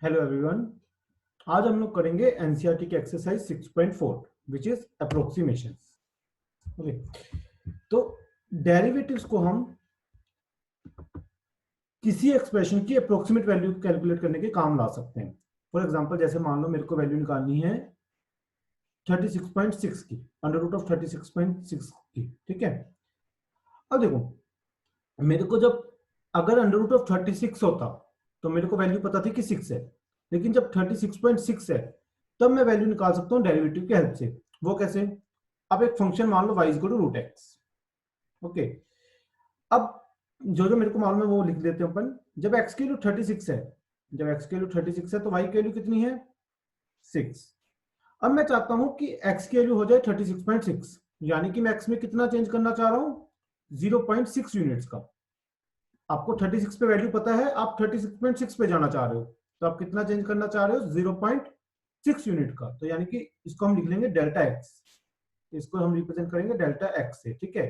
Hello everyone. आज हम लोग करेंगे एनसीईआरटी की exercise 6.4 which is approximations. Okay, तो डेरिवेटिव्स को हम किसी एक्सप्रेशन की अप्रोक्सीमेट वैल्यू कैलकुलेट करने के काम ला सकते हैं। फॉर एग्जांपल, जैसे मान लो मेरे को वैल्यू निकालनी है 36.6 की, अंडर रूट ऑफ 36.6 की। ठीक है, अब देखो, मेरे को जब अगर अंडर रूट ऑफ 36 होता तो मेरे को वैल्यू पता थी कि 6 है, लेकिन जब 36.6 है तब मैं वैल्यू निकाल सकता हूँ डेरिवेटिव की हेल्प से। वो कैसे? अब एक फंक्शन मान लो y is equal to root x. Okay, अब जो जो मेरे को मालूम है वो लिख देते हैं अपन। जब x की वैल्यू 36 है, जब x की वैल्यू 36 है तो y की वैल्यू कितनी है? 6। अब मैं चाहता हूं कि x की वैल्यू हो जाए 36.6, यानी कि मैं x में कितना चेंज करना चाह रहा हूं? 0.6 यूनिट्स का। आपको 36 पे वैल्यू पता है, आप 36.6 पे जाना चाह रहे हो, तो आप कितना चेंज करना चाह रहे हो? 0.6 यूनिट का। तो यानी कि इसको हम लिख लेंगे डेल्टा एक्स, इसको हम रिप्रेजेंट करेंगे डेल्टा एक्स से। ठीक है,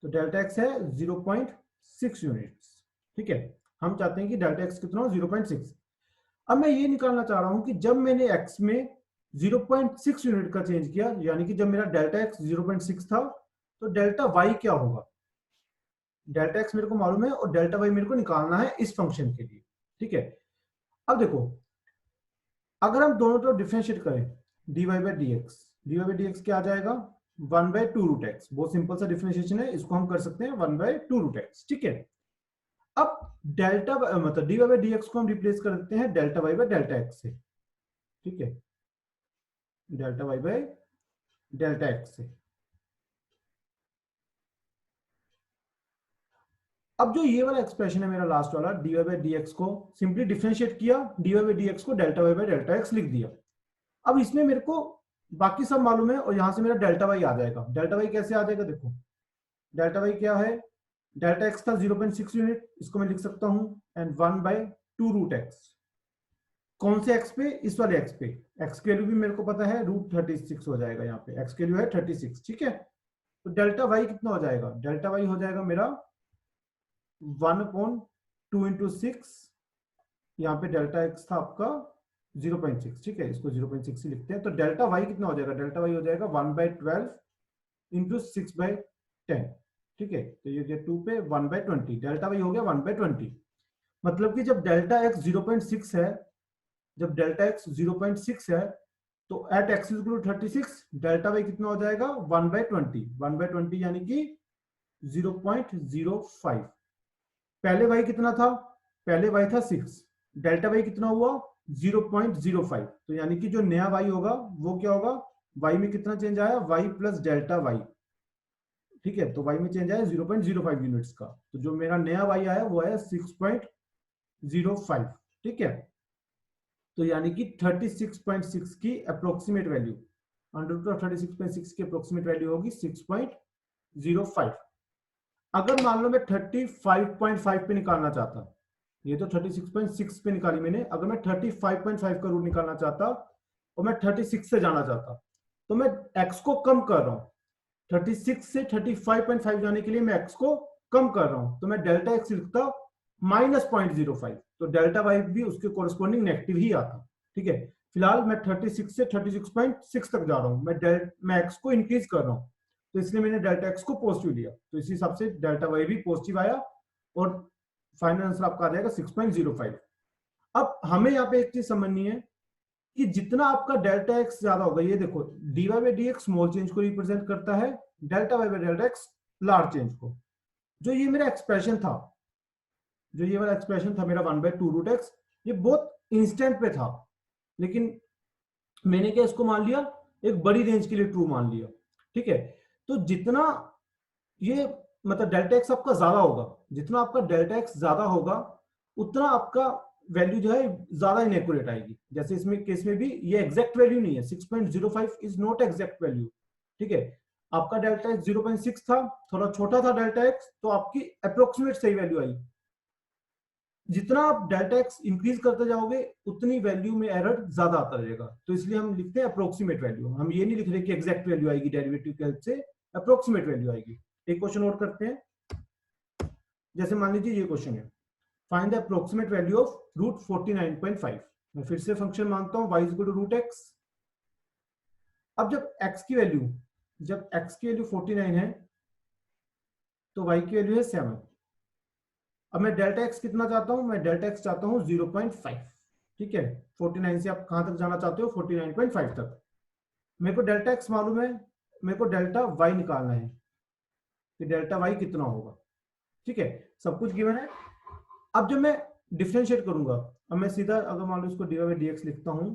तो डेल्टा एक्स है 0.6 यूनिट्स। ठीक है, हम चाहते हैं कि डेल्टा एक्स कितना हो? 0.6। अब मैं ये निकालना चाह रहा हूं कि जब मैंने एक्स में 0.6 यूनिट का चेंज किया, यानी कि जब मेरा डेल्टा एक्स 0.6 था, तो डेल्टा वाई क्या होगा? डेल्टा एक्स मेरे को मालूम है और डेल्टा वाई मेरे को निकालना है इस फंक्शन के लिए। ठीक है, अब देखो, अगर हम दोनों तरफ डिफरेंशिएट करें, dy बाई डी एक्स क्या आ जाएगा? 1/2 रूट एक्स। बहुत सिंपल सा डिफरेंशिएशन है, इसको हम कर सकते हैं 1/2 रूट एक्स। ठीक है, अब डेल्टा मतलब dy बाई डी एक्स को हम रिप्लेस कर देते हैं delta Y by delta x से। ठीक है, delta Y by delta x से। अब जो ये वाला एक्सप्रेशन है मेरा लास्ट वाला, dy बाई डी एक्स को सिंपली डिफरेंशिएट किया, dy बाई डी एक्स को delta Y by delta x लिख दिया। अब इसमें मेरे को बाकी सब मालूम है और यहां से मेरा डेल्टा वाई आ जाएगा। डेल्टा वाई कैसे आ जाएगा? देखो, डेल्टा वाई क्या है? डेल्टा एक्स था 0.6 यूनिट, इसको मैं लिख सकता हूं एंड 1/2 रूट एक्स। कौन से एक्स पे? इस वाले एक्स पे। एक्स की वैल्यू भी मेरे को पता है, रूट 36 हो जाएगा। यहाँ पे एक्स की वैल्यू है 36। ठीक है, तो डेल्टा वाई कितना हो जाएगा? डेल्टा वाई हो जाएगा मेरा 1/2 इंटू 6। यहाँ पे डेल्टा एक्स था आपका 0.6। ठीक है, इसको 0.6 ही लिखते हैं। तो डेल्टा वाई कितना हो जाएगा? डेल्टा वाई हो जाएगा 1/12 इंटू 6/10। ठीक है, तो ये 2 पे 1/20, डेल्टा वाई हो गया 1/20। मतलब कि जब डेल्टा एक्स 0.6 है, जब डेल्टा एक्स 0.6 है, तो at x is equal to 36, delta y कितना हो जाएगा? 1/20। 1/20 यानी कि 0.05। पहले वाई कितना था? पहले वाई था 6, डेल्टा वाई कितना हुआ? 0.05। तो यानी कि जो नया वाई होगा वो क्या होगा? वाई में कितना चेंज आया? Y plus delta y. ठीक है, तो वाई में चेंज आया 0.05 यूनिट्स का। तो जो मेरा नया वाई आया वो है 6.05। ठीक है, तो यानी कि 36.6 की approximate value, under root of 36.6 की अप्रोक्सीमेट वैल्यू होगी 6.05। अगर मान लो मैं 35.5 पे निकालना चाहता, ये तो 36.6 पे निकाली मैंने, अगर मैं 35.5 का रूट निकालना चाहता और मैं 36 से जाना चाहता, तो मैं x को कम कर रहा हूं। 36 से 35.5 जाने के लिए मैं x को कम कर रहा हूं, तो मैं डेल्टा x लिखता -0.05, तो डेल्टा y भी उसके कोरस्पॉन्डिंग नेगेटिव ही आता। ठीक है, फिलहाल मैं 36 से 36.6 तक जा रहा हूं, मैं x को इंक्रीज कर रहा हूं, तो इसलिए मैंने डेल्टा एक्स को पॉजिटिव लिया, तो इसी हिसाब से डेल्टा वाई भी पॉजिटिव आया और फाइनल आंसर आपका आ जाएगा 6.05। अब हमें यहाँ पे एक चीज समझनी है कि जितना आपका डेल्टा एक्स ज्यादा होगा, ये देखो dy by D x small change को रिप्रेजेंट करता है, delta Y by delta x large change को। जो ये मेरा एक्सप्रेशन था, जो ये वाला एक्सप्रेशन था मेरा 1/2 रूट एक्स, ये बहुत इंस्टेंट पे था, लेकिन मैंने क्या इसको मान लिया? एक बड़ी रेंज के लिए ट्रू मान लिया। ठीक है, तो जितना ये मतलब डेल्टा एक्स आपका ज्यादा होगा, जितना आपका डेल्टा एक्स ज्यादा होगा उतना आपका वैल्यू जो है ज्यादा इनएक्यूरेट आएगी। जैसे इसमें केस में भी ये एग्जैक्ट वैल्यू नहीं है, 6.05 इज नॉट एग्जैक्ट वैल्यू। ठीक है, आपका डेल्टा एक्स 0.6 था, थोड़ा छोटा था डेल्टा एक्स, तो आपकी अप्रोक्सीमेट सही वैल्यू आई। जितना आप डेल्टा एक्स इंक्रीज करते जाओगे उतनी वैल्यू में एरर ज्यादा आता रहेगा, तो इसलिए हम लिखते हैं अप्रोक्सीमेट वैल्यू। हम ये नहीं लिख रहे कि एग्जैक्ट वैल्यू आएगी डेरिवेटिव की हेल्प से, अप्रोक्सीमेट वैल्यू आएगी। एक क्वेश्चन और करते हैं, जैसे मान लीजिए ये क्वेश्चन है find the approximate value of root 49.5। मैं फिर से फंक्शन मानता हूं y equal to root x. अब जब x की वैल्यू 49 है तो y की वैल्यू है 7। अब मैं डेल्टा x कितना चाहता हूं, मैं डेल्टा x चाहता हूं 0.5। ठीक है, 49 से आप कहां तक जाना चाहते हो, 49.5 तक। मेरे को डेल्टा x मालूम है, मेरे को डेल्टा y निकालना है कि डेल्टा y कितना होगा। ठीक है, सब कुछ गिवन है। अब जब मैं डिफरेंशिएट करूंगा, अब मैं सीधा अगर मान लो इसको dy बाई dx लिखता हूं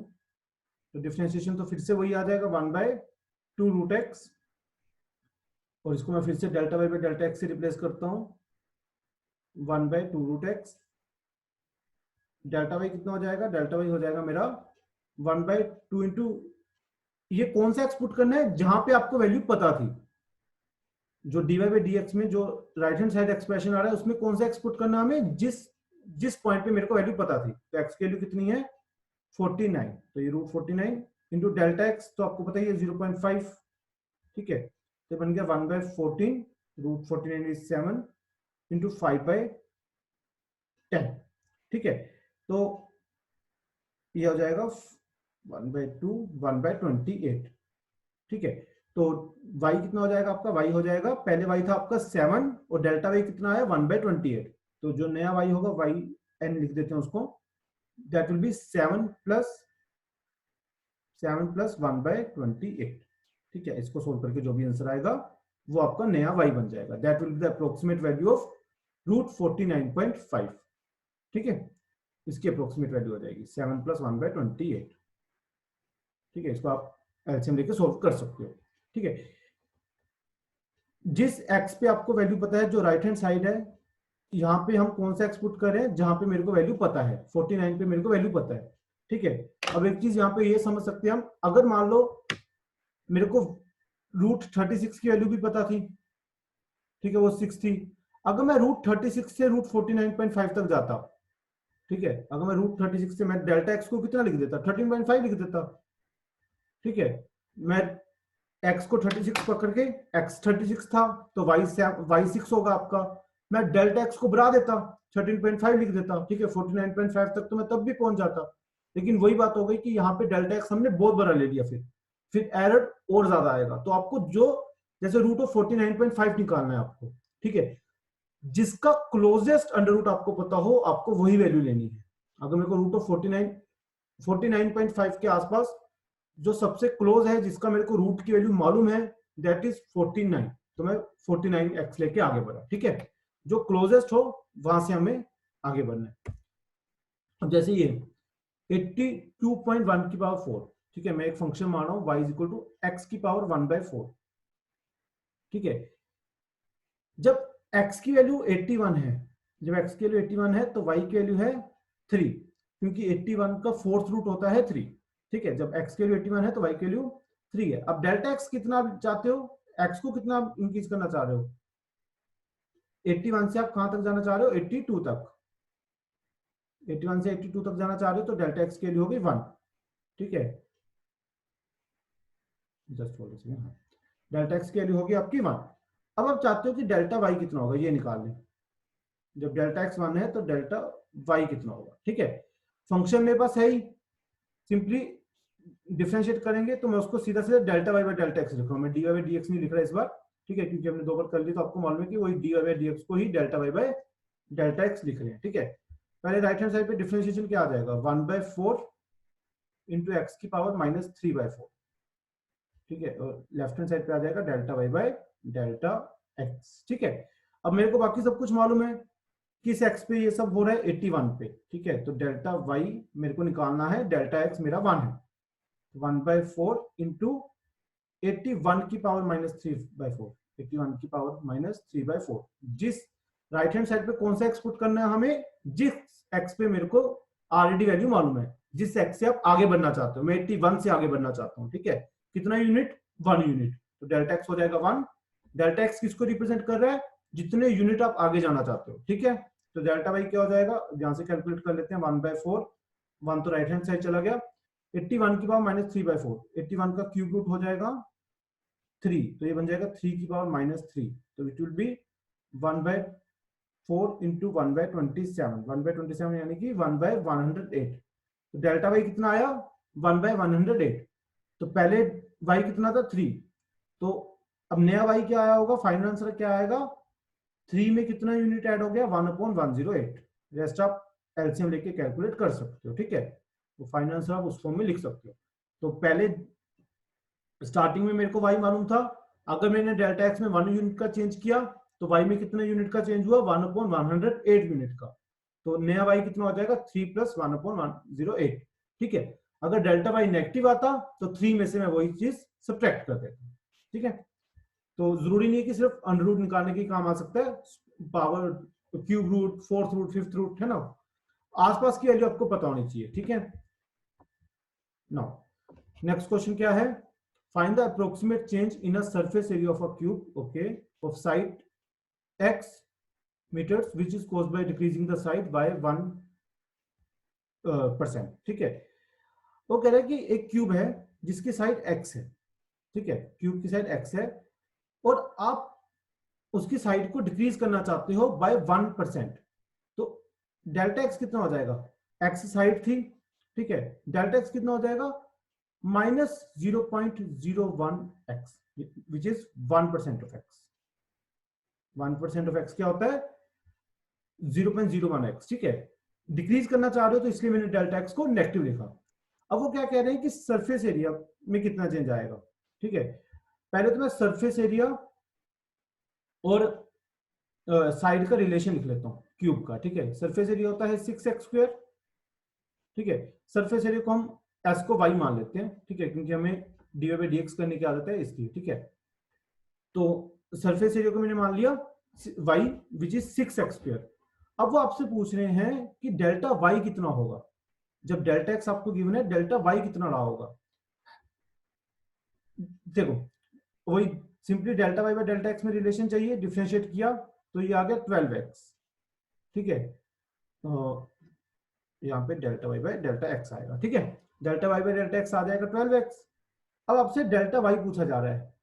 तो डिफरेंशिएशन तो फिर से वही आ जाएगा 1/2 रूट एक्स, और इसको मैं फिर से delta Y by delta x से रिप्लेस करता हूं 1/2 रूट एक्स। डेल्टा वाई कितना हो जाएगा, डेल्टा वाई हो जाएगा मेरा 1/2 इंटू, ये कौन सा एक्स पुट करना है जहां पे आपको वैल्यू पता थी। जो dy बाई dx में जो राइट हैंड साइड एक्सप्रेशन आ रहा है उसमें कौन सा एक्स पुट करना है हमें, जिस पॉइंट पे मेरे को वैल्यू पता थी। तो एक्स की वैल्यू कितनी है 49, तो ये रूट 49 इंटू डेल्टा एक्स तो आपको पता ही है 0.5। ठीक है, तो बन गया 1/14 रूट 49 इज 7 इंटू 5/10। ठीक है, तो ये हो जाएगा 1/2 1/28। ठीक है, तो y कितना हो जाएगा आपका, y हो जाएगा, पहले y था आपका 7 और डेल्टा y कितना है 1/28। तो जो नया y होगा y n लिख देते हैं उसको, दैट विल बी 7 प्लस 1/28। ठीक है, इसको सोल्व करके जो भी आंसर आएगा वो आपका नया y बन जाएगा। That will be the approximate value of root 49.5। ठीक है, इसकी अप्रोक्सीमेट वैल्यू हो जाएगी 7 प्लस 1/28। ठीक है, इसको आप एलसीएम लेके सोल्व कर सकते हो। ठीक है, जिस x पे आपको वैल्यू पता है, जो राइट हैंड साइड है, यहाँ पे हम कौन सा एक्स पुट कर रहे हैं जहां पे मेरे को वैल्यू पता है, 49 पे मेरे को वैल्यू पता है। ठीक है, अब एक चीज यहाँ पे ये समझ सकते हैं हम, अगर मान लो मेरे को रूट 36 की वैल्यू भी पता थी, ठीक है वो 6 थी, अगर मैं रूट 36 से रूट 49.5 तक जाता, ठीक है, अगर मैं रूट 36 से मैं डेल्टा एक्स को कितना लिख देता 13.5 लिख देता। ठीक है, मैं x को 36 पकड़ के, x 36 था तो y 6 होगा आपका, मैं डेल्टा x को बढ़ा देता 13.5 लिख देता। ठीक है, 49.5 तक तो मैं तब भी पहुंच जाता, लेकिन वही बात हो गई कि यहाँ पे डेल्टा x हमने बहुत बड़ा ले लिया, फिर एरर और ज्यादा आएगा। तो आपको जो जैसे रूट ऑफ 49.5 निकालना है आपको, ठीक है, जिसका क्लोजेस्ट अंडर रूट आपको पता हो आपको वही वैल्यू लेनी है। अगर मेरे को रूट ऑफ 49.5 के आसपास जो सबसे क्लोज है, जिसका मेरे को रूट की वैल्यू मालूम है, दैट इज 49, तो मैं 49x लेके आगे बढ़ा। ठीक है, जो क्लोजेस्ट हो वहां से हमें आगे बढ़ना है। अब जैसे ये 82.1 की पावर 4, ठीक है, मैं एक फंक्शन मान रहा हूं y is equal to x की पावर 1/4। ठीक है, जब x की वैल्यू 81 है, जब x की वैल्यू 81 है तो y की वैल्यू है 3, क्योंकि 81 का फोर्थ रूट होता है 3। ठीक है, जब x की वैल्यू 81 है तो y की वैल्यू 3 है। अब डेल्टा x कितना चाहते हो, x को कितना इंक्रीज करना चाह रहे हो, 81 से आप कहां तक जाना चाह रहे हो, 82 तक, 81 से 82 तक जाना चाह रहे हो, तो डेल्टा x की वैल्यू होगी 1। ठीक है, जस्ट होल्ड इट, हाँ, डेल्टा x की वैल्यू होगी आपकी 1। अब आप चाहते हो कि डेल्टा y कितना होगा, ये निकाल लें। जब डेल्टा x 1 है तो डेल्टा y कितना होगा। ठीक है, फंक्शन मेरे पास है ही, सिंपली डिफरेंशिएट करेंगे तो मैं उसको सीधा सीधा delta Y by delta x लिख रहा हूं, मैं d Y by D x नहीं लिख रहा इस बार। ठीक है, क्योंकि हमने 2 बार कर ली तो आपको मालूम है कि वही D Y by D x को ही delta Y by delta x लिख रहे हैं। ठीक है, पहले राइट हैंड साइड पे डिफरेंशिएशन क्या आ जाएगा, 1/4 इंटू एक्स की पावर -3/4। ठीक है, और लेफ्ट हैंड साइड पे आ जाएगा delta Y by delta x. ठीक है, अब मेरे को बाकी सब कुछ मालूम है, किस एक्स पे ये सब हो रहा है, 81 पे। ठीक है, तो डेल्टा वाई मेरे को निकालना है, डेल्टा एक्स मेरा 1 है, 1/4 इंटू 81 की पावर -3/4, 81 की पावर -3/4। जिस राइट हैंड साइड पे कौन सा एक्स पुट करना है हमें, जिस एक्स पे मेरे को ऑलरेडी वैल्यू मालूम है, जिस एक्स से आप आगे बढ़ना चाहते हो, मैं 81 से आगे बढ़ना चाहता हूँ। ठीक है, कितना यूनिट, 1 यूनिट, तो डेल्टा एक्स हो जाएगा 1। डेल्टा एक्स किसको रिप्रेजेंट कर रहा है, जितने यूनिट आप आगे जाना चाहते हो। ठीक है, तो डेल्टा वाई क्या हो जाएगा, यहां से कैलकुलेट कर लेते हैं, 1/4, 1 तो राइट हैंड साइड चला गया, 81 की पावर -3/4, 81 का क्यूब रूट हो जाएगा 3, तो ये बन जाएगा 3 की पावर -3, तो इट विल बी 1/4 4 इंटू 1/27, 1/27 यानी कि 1/108। तो डेल्टा वाई कितना आया 1/108। तो पहले वाई कितना था 3, तो अब नया वाई क्या आया होगा, फाइनल आंसर क्या आएगा 3 में कितना यूनिट ऐड हो गया 1/108। रेस्ट आप एलसीएम लेके कैलकुलेट कर सकते हो, ठीक है। तो फाइनल आंसर आप उस फॉर्म में लिख सकते हो। तो पहले स्टार्टिंग में मेरे को वाई मालूम था, अगर मैंने डेल्टा एक्स में 1 यूनिट का चेंज किया तो वाई में कितना यूनिट का चेंज हुआ 1/108 यूनिट का। तो नया वाई कितना हो जाएगा 3 + 1/108, ठीक है। अगर डेल्टा वाई नेगेटिव आता तो 3 में से मैं वही चीज सब्ट्रैक्ट कर देता, ठीक है। तो जरूरी नहीं है कि सिर्फ अंडर रूट निकालने के काम आ सकता है, power cube root, fourth root, fifth root, है ना, आसपास की वैल्यू आपको पता होनी चाहिए, ठीक है। नाउ नेक्स्ट क्वेश्चन क्या है, find the approximate change in a surface area of a cube, okay, of side x meters which is caused by decreasing the side by 1%, ठीक है। वो कह रहा है कि एक क्यूब है जिसकी साइड x है, ठीक है, क्यूब की साइड x है और आप उसकी साइड को डिक्रीज करना चाहते हो बाय 1%। तो डेल्टा एक्स कितना हो जाएगा, एक्स साइड थी, ठीक है, डेल्टा एक्स कितना हो जाएगा -0.01 x which is 1% of x. 1% of x क्या होता है 0.01 एक्स, ठीक है। डिक्रीज करना चाह रहे हो तो इसलिए मैंने डेल्टा एक्स को नेगेटिव लिखा। अब वो क्या कह रहे हैं कि सरफेस एरिया में कितना चेंज आएगा, ठीक है। पहले तो मैं सरफेस एरिया और साइड का रिलेशन लिख लेता हूँ क्यूब का, ठीक है। सरफेस एरिया होता है 6x², ठीक है। सरफेस एरिया को हम एस को वाई मान लेते हैं, ठीक है, क्योंकि हमें dy/dx करने की आदत है इसलिए, ठीक है। तो सरफेस एरिया को मैंने मान लिया y विच इज 6x²। अब वो आपसे पूछ रहे हैं कि डेल्टा y कितना होगा, जब डेल्टा x आपको गिवन है डेल्टा y कितना रहा होगा। देखो वही simply delta y by delta x में रिलेशन चाहिए, डिफरेंशिएट किया तो ये आ गया 12x, ठीक है। यहाँ पे delta y by delta x आएगा, ठीक है। Delta y by delta x आ जाएगा 12x। अब आपसे डेल्टा y पूछा जा रहा है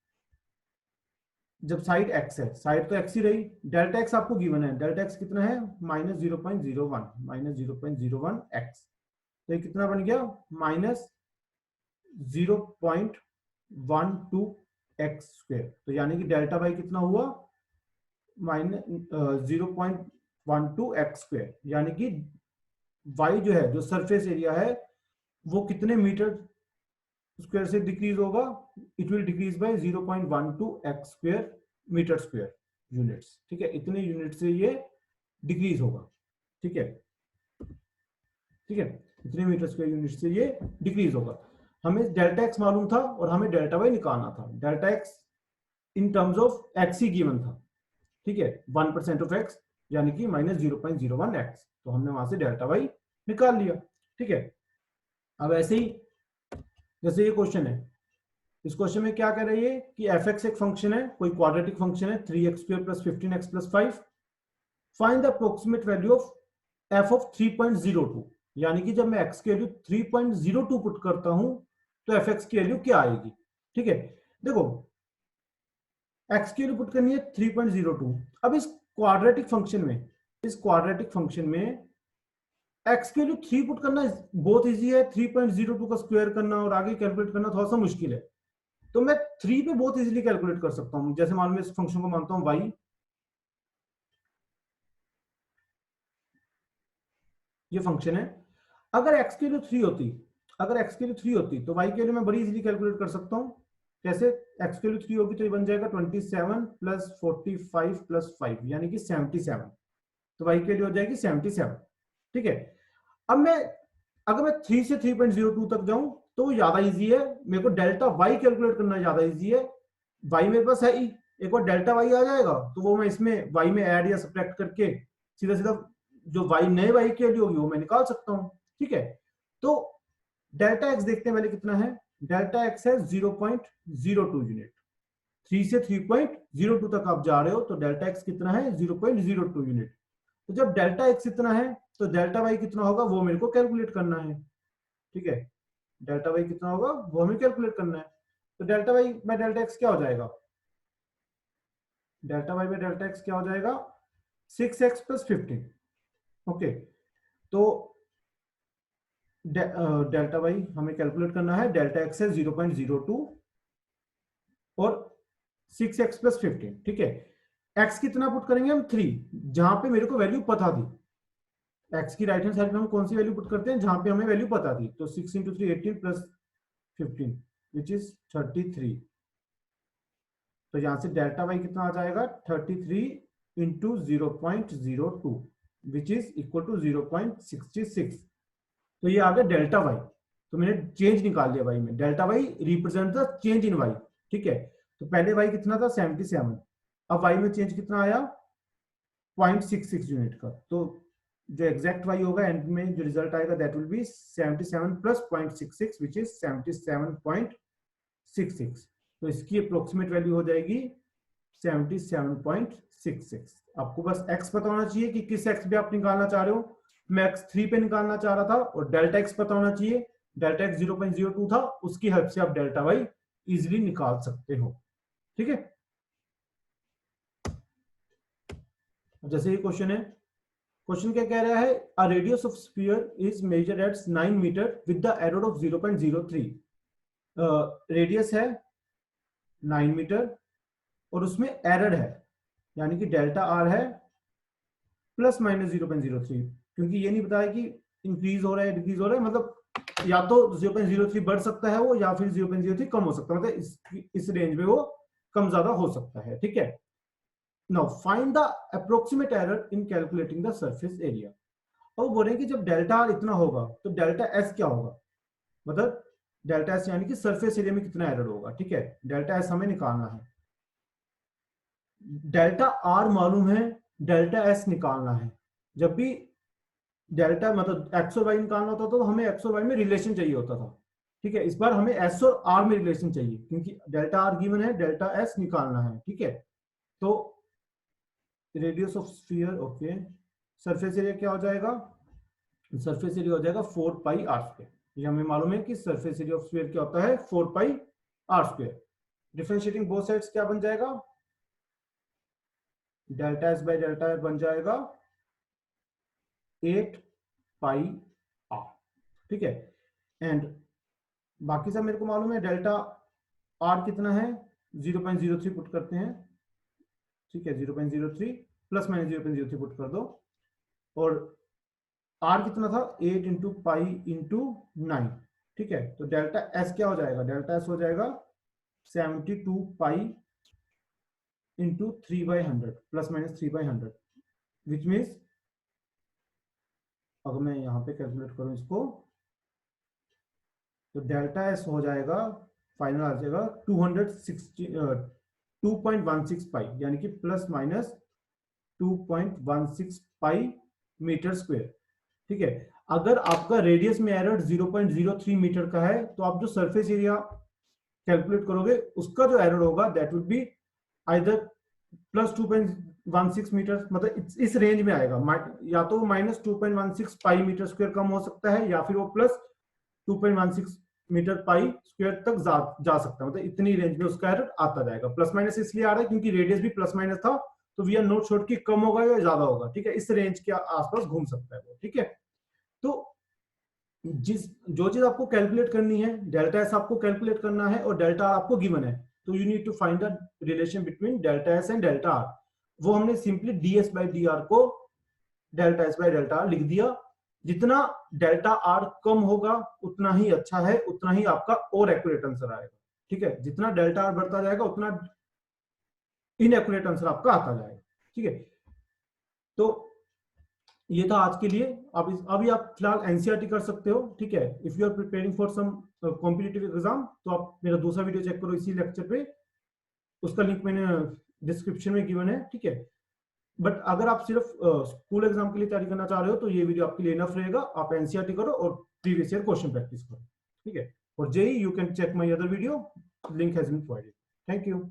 जब साइड x है, साइड तो x ही रही, डेल्टा x आपको गिवन है, डेल्टा x कितना है -0.01, -0.01 x। तो ये कितना बन गया -0.12 x²। तो यानी कि डेल्टा y कितना हुआ -0.12 x², यानी कि y जो है, जो सरफेस एरिया है वो कितने मीटर स्क्वायर से डिक्रीज होगा, it will decrease by 0.12 x² metre square units, ठीक है। इतने यूनिट से ये डिक्रीज होगा, ठीक है, ठीक है, इतने मीटर स्क्वायर यूनिट से ये डिक्रीज होगा। हमें डेल्टा एक्स मालूम था और हमें डेल्टा वाई निकालना था। Delta x in terms of x he given था, ठीक है, 1% ऑफ एक्स यानी कि -0.01 एक्स। तो हमने वहां से डेल्टा वाई निकाल लिया, ठीक है। अब ऐसे ही जैसे ये क्वेश्चन है, इस क्वेश्चन में क्या कह रही है कि एफ एक्स एक फंक्शन है, कोई क्वाड्रेटिक फंक्शन है 3x² + 15x + 5। Find the approximate value of F of 3.02, यानी कि जब मैं x की वैल्यू 3.02 पुट करता हूं तो एफ एक्स की वैल्यू क्या आएगी, ठीक है। देखो x की वैल्यू पुट करनी है 3.02। अब इस क्वाड्रेटिक फंक्शन में x की वैल्यू 3 पुट करना बहुत इजी है, 3.02 का स्क्वायर करना और आगे कैलकुलेट करना थोड़ा सा मुश्किल है। तो मैं 3 पे बहुत इजीली कैलकुलेट कर सकता हूं। जैसे मान लो इस फंक्शन को मानता हूं y, ये फंक्शन है। अगर x की वैल्यू 3 होती, तो y की वैल्यू मैं बड़ी इजीली कैलकुलेट कर सकता हूं। कैसे, x की वैल्यू 3 होगी तो ये बन जाएगा 27 + 45 + 5 यानी कि 77। तो y की वैल्यू हो जाएगी 77, ठीक है। अब मैं अगर मैं 3 से 3.02 तक जाऊं तो ज्यादा इजी है, मेरे को डेल्टा y कैलकुलेट करना ज्यादा इजी है। y मेरे पास है ही, एक बार डेल्टा y आ जाएगा तो वो मैं इसमें y में ऐड या सब्ट्रैक्ट करके सीधा सीधा जो y नए y की वैल्यू होगी वो मैं निकाल सकता हूं, ठीक है। तो डेल्टा x देखते हैं पहले कितना है, डेल्टा x है 0.02 यूनिट। 3 से 3.02 तक आप जा रहे हो तो डेल्टा x कितना है 0.02 यूनिट। तो जब डेल्टा x इतना है तो डेल्टा y कितना होगा वो मेरे को कैलकुलेट करना है, ठीक है। डेल्टा y कितना होगा वो हमें कैलकुलेट करना है। तो delta y by delta x क्या हो जाएगा, delta y by delta x क्या हो जाएगा 6x प्लस 15। ओके, तो डेल्टा वाई हमें कैलकुलेट करना है। डेल्टा एक्स है 0.02 और 6x प्लस 15। ठीक है, x कितना पुट करेंगे हम 3, जहां पे मेरे को वैल्यू पता थी। x की राइट हैंड साइड में हम कौन सी वैल्यू पुट करते हैं, जहां पे हमें वैल्यू पता थी। तो 6 इंटू 3 18 प्लस 15 विच इज 33। तो यहां से डेल्टा वाई कितना आ जाएगा 33 into 0.02 which is equal to 0.66। तो ये आ गया डेल्टा वाई। तो मैंने चेंज निकाल लिया वाई में। Delta y represent the change in y. ठीक है, तो पहले वाई कितना था 77, अब वाई में चेंज कितना आया 0.66 यूनिट का। तो जो एग्जैक्ट वाई होगा एंड में जो रिजल्ट आएगा that will B 77 plus 0.66 which is 77.66। तो इसकी अप्रोक्सीमेट वैल्यू हो जाएगी 77.66। आपको बस x पता होना चाहिए कि किस x पे आप निकालना चाह रहे हो। मैं x3 पे निकालना चाह रहा था और डेल्टा x पता होना चाहिए। डेल्टा x 0.02 था, उसकी हेल्प से आप डेल्टा y इजीली निकाल सकते हो। ठीक है, जैसे ये क्वेश्चन है, क्वेश्चन क्या कह रहा है, a radius of sphere is measured at 9 metre with the error of 0.03। Radius है 9 मीटर और उसमें एरर है, यानी कि डेल्टा आर है प्लस माइनस 0.03, क्योंकि ये नहीं बताया कि इंक्रीज हो रहा है डिक्रीज हो रहा है। मतलब या तो 0.03 बढ़ सकता है वो, या फिर 0.03 कम हो सकता है। मतलब इस रेंज में वो कम ज्यादा हो सकता है। ठीक है, now find the approximate error in calculating the surface area. अब बोल रहे हैं कि जब डेल्टा आर इतना होगा तो डेल्टा एस क्या होगा, मतलब डेल्टा एस यानी कि सरफेस एरिया में कितना एरर होगा। ठीक है, डेल्टा एस हमें निकालना है। डेल्टा आर मालूम है, डेल्टा एस निकालना है। जब भी डेल्टा मतलब एक्स और वाई निकालना होता था तो हमें एक्स और वाई में रिलेशन चाहिए होता था। ठीक है, इस बार हमें एस और आर में रिलेशन चाहिए, क्योंकि डेल्टा आर गिवन है, डेल्टा एस निकालना है। ठीक है, तो radius of sphere, okay, surface area क्या हो जाएगा, सरफेस एरिया हो जाएगा 4 पाई आर स्क्वायर। ये हमें मालूम है कि सरफेस एरिया ऑफ स्फीयर क्या होता है 4 pi R square. Differentiating both sides क्या बन जाएगा, delta S by delta S बन जाएगा 8 पाई आर। ठीक है, एंड बाकी सब मेरे को मालूम है। डेल्टा आर कितना है 0.03 पुट करते हैं। ठीक है, 0.03 प्लस माइनस 0.03 पुट कर दो, और आर कितना था 8 इंटू पाई इंटू 9। ठीक है, तो डेल्टा एस क्या हो जाएगा, डेल्टा एस हो जाएगा 72 pi into 3/100 plus minus 3/100 which means, अगर मैं यहां पे कैलकुलेट करूं इसको, तो डेल्टा एस हो जाएगा फाइनल आ जाएगा 2.16 पाई, यानी कि plus minus 2.16 pi metre square. ठीक है, अगर आपका रेडियस में एरर 0.03 मीटर का है तो आप जो सरफेस एरिया कैलकुलेट करोगे उसका जो एरर होगा that would be either plus 2.16 metre, मतलब इस रेंज में आएगा। या तो माइनस 2.16 पाई मीटर स्क्वायर कम हो सकता है, या फिर वो प्लस 2.16 मीटर पाई स्क्वायर तक जा सकता है। मतलब इतनी रेंज में उसका एरर आता जाएगा। प्लस माइनस इसलिए आ रहा है क्योंकि रेडियस भी प्लस माइनस था, तो वी आर नॉट श्योर कि कम होगा या ज्यादा होगा। ठीक है, इस रेंज के आसपास घूम सकता है वो। ठीक है, तो जो चीज आपको कैलकुलेट करनी है, डेल्टा एस आपको कैलकुलेट करना है और डेल्टा आर आपको गिवन है, तो you need to find the relation between delta S and delta R. वो हमने simply ds by D R को delta S by delta R लिख दिया। जितना डेल्टा आर कम होगा उतना ही अच्छा है, उतना ही आपका और एक्यूरेट आंसर आएगा। ठीक है, जितना डेल्टा आर बढ़ता जाएगा उतना इनएक्यूरेट आंसर आपका आता जाएगा। ठीक है, तो ये था आज के लिए। अभी आप फिलहाल एनसीईआरटी कर सकते हो। ठीक है, if you are preparing for some competitive exam तो आप मेरा दूसरा वीडियो चेक करो इसी लेक्चर पे, उसका लिंक मैंने डिस्क्रिप्शन में गिवन है। ठीक है, बट अगर आप सिर्फ स्कूल एग्जाम के लिए तैयारी करना चाह रहे हो तो ये वीडियो आपके लिए इनफ रहेगा। आप एनसीईआरटी करो और प्रीवियस ईयर क्वेश्चन प्रैक्टिस करो। ठीक है, और JEE you can check my other video, link has been provided. Thank you.